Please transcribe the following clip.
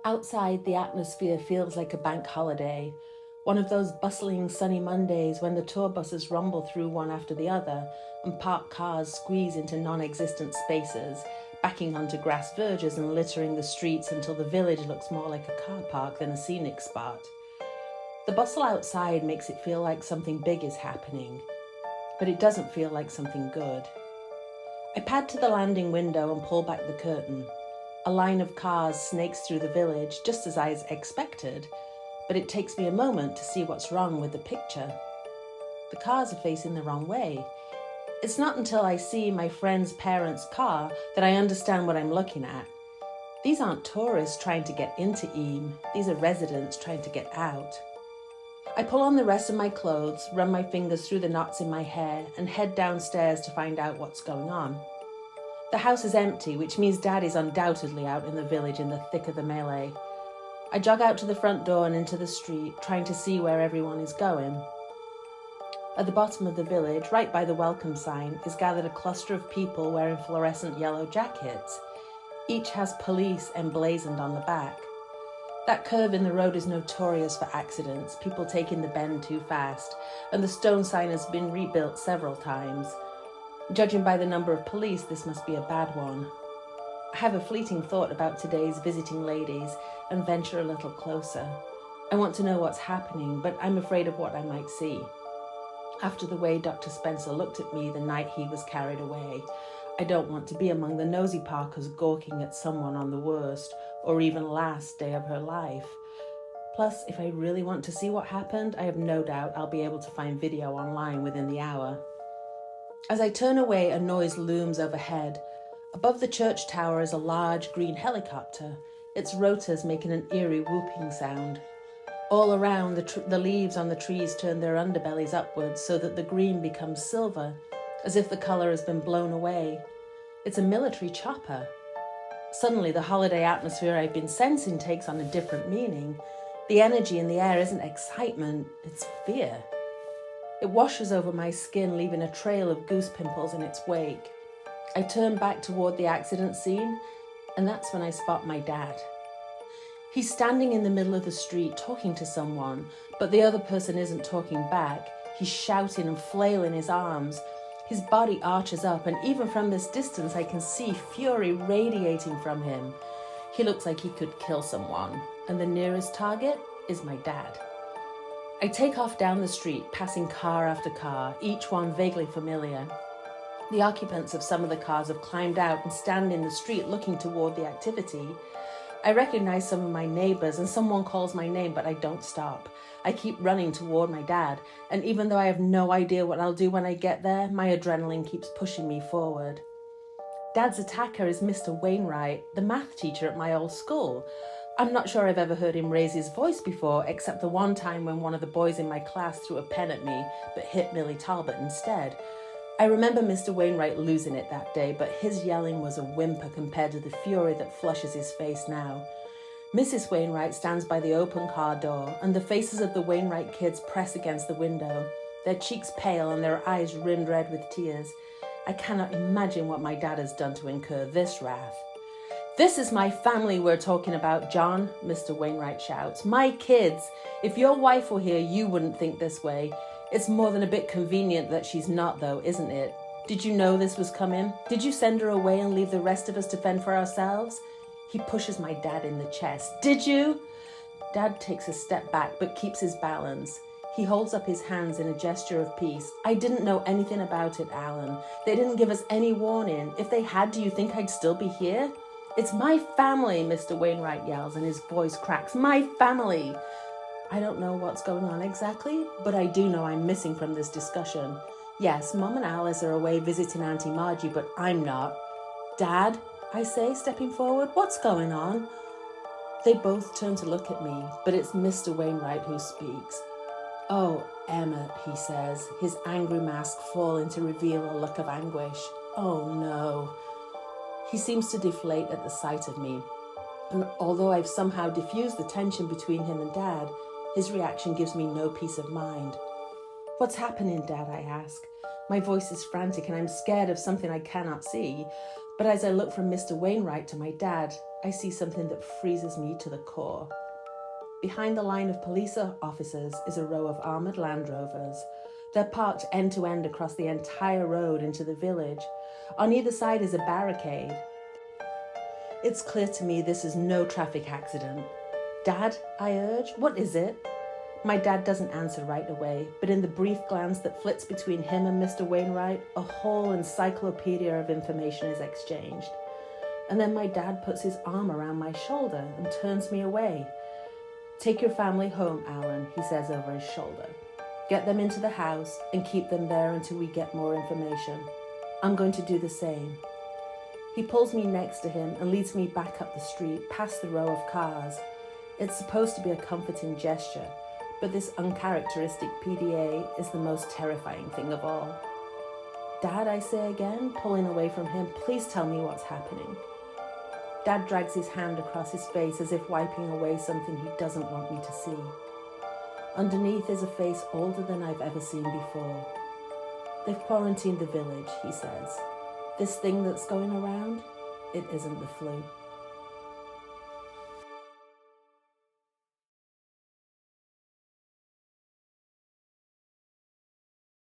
Outside, the atmosphere feels like a bank holiday, one of those bustling sunny Mondays when the tour buses rumble through one after the other and parked cars squeeze into non-existent spaces, backing onto grass verges and littering the streets until the village looks more like a car park than a scenic spot. The bustle outside makes it feel like something big is happening, but it doesn't feel like something good. I pad to the landing window and pull back the curtain. A line of cars snakes through the village, just as I expected, but it takes me a moment to see what's wrong with the picture. The cars are facing the wrong way. It's not until I see my friend's parents' car that I understand what I'm looking at. These aren't tourists trying to get into Eyam, these are residents trying to get out. I pull on the rest of my clothes, run my fingers through the knots in my hair, and head downstairs to find out what's going on. The house is empty, which means Dad is undoubtedly out in the village in the thick of the melee. I jog out to the front door and into the street, trying to see where everyone is going. At the bottom of the village, right by the welcome sign, is gathered a cluster of people wearing fluorescent yellow jackets. Each has police emblazoned on the back. That curve in the road is notorious for accidents, people taking the bend too fast, and the stone sign has been rebuilt several times. Judging by the number of police, this must be a bad one. I have a fleeting thought about today's visiting ladies and venture a little closer. I want to know what's happening, but I'm afraid of what I might see. After the way Dr. Spencer looked at me the night he was carried away, I don't want to be among the nosy parkers gawking at someone on the worst or even last day of her life. Plus, if I really want to see what happened, I have no doubt I'll be able to find video online within the hour. As I turn away, a noise looms overhead. Above the church tower is a large green helicopter, its rotors making an eerie whooping sound. All around, the leaves on the trees turn their underbellies upwards so that the green becomes silver, as if the colour has been blown away. It's a military chopper. Suddenly, the holiday atmosphere I've been sensing takes on a different meaning. The energy in the air isn't excitement, it's fear. It washes over my skin, leaving a trail of goose pimples in its wake. I turn back toward the accident scene, and that's when I spot my dad. He's standing in the middle of the street talking to someone, but the other person isn't talking back. He's shouting and flailing his arms. His body arches up, and even from this distance I can see fury radiating from him. He looks like he could kill someone, and the nearest target is my dad. I take off down the street, passing car after car, each one vaguely familiar. The occupants of some of the cars have climbed out and stand in the street looking toward the activity. I recognize some of my neighbors and someone calls my name, but I don't stop. I keep running toward my dad, and even though I have no idea what I'll do when I get there, my adrenaline keeps pushing me forward. Dad's attacker is Mr. Wainwright, the math teacher at my old school. I'm not sure I've ever heard him raise his voice before, except the one time when one of the boys in my class threw a pen at me, but hit Millie Talbot instead. I remember Mr. Wainwright losing it that day, but his yelling was a whimper compared to the fury that flushes his face now. Mrs. Wainwright stands by the open car door, and the faces of the Wainwright kids press against the window, their cheeks pale and their eyes rimmed red with tears. I cannot imagine what my dad has done to incur this wrath. "This is my family we're talking about, John," Mr. Wainwright shouts. "My kids. If your wife were here, you wouldn't think this way. It's more than a bit convenient that she's not, though, isn't it? Did you know this was coming? Did you send her away and leave the rest of us to fend for ourselves?" He pushes my dad in the chest. "Did you?" Dad takes a step back but keeps his balance. He holds up his hands in a gesture of peace. "I didn't know anything about it, Alan. They didn't give us any warning. If they had, do you think I'd still be here?" "It's my family," Mr. Wainwright yells, and his voice cracks. "My family!" I don't know what's going on exactly, but I do know I'm missing from this discussion. Yes, Mum and Alice are away visiting Auntie Margie, but I'm not. "Dad," I say, stepping forward, "what's going on?" They both turn to look at me, but it's Mr. Wainwright who speaks. "Oh, Emmett," he says, his angry mask falling to reveal a look of anguish. "Oh, no." He seems to deflate at the sight of me, and although I've somehow diffused the tension between him and Dad, his reaction gives me no peace of mind. "What's happening, Dad?" I ask. My voice is frantic and I'm scared of something I cannot see, but as I look from Mr. Wainwright to my dad, I see something that freezes me to the core. Behind the line of police officers is a row of armoured Land Rovers. They're parked end to end across the entire road into the village. On either side is a barricade. It's clear to me this is no traffic accident. "Dad," I urge, "what is it?" My dad doesn't answer right away, but in the brief glance that flits between him and Mr. Wainwright, a whole encyclopedia of information is exchanged. And then my dad puts his arm around my shoulder and turns me away. "Take your family home, Alan," he says over his shoulder. "Get them into the house and keep them there until we get more information. I'm going to do the same." He pulls me next to him and leads me back up the street, past the row of cars. It's supposed to be a comforting gesture, but this uncharacteristic PDA is the most terrifying thing of all. "Dad," I say again, pulling away from him, "please tell me what's happening." Dad drags his hand across his face as if wiping away something he doesn't want me to see. Underneath is a face older than I've ever seen before. "They've quarantined the village," he says. "This thing that's going around, it isn't the flu."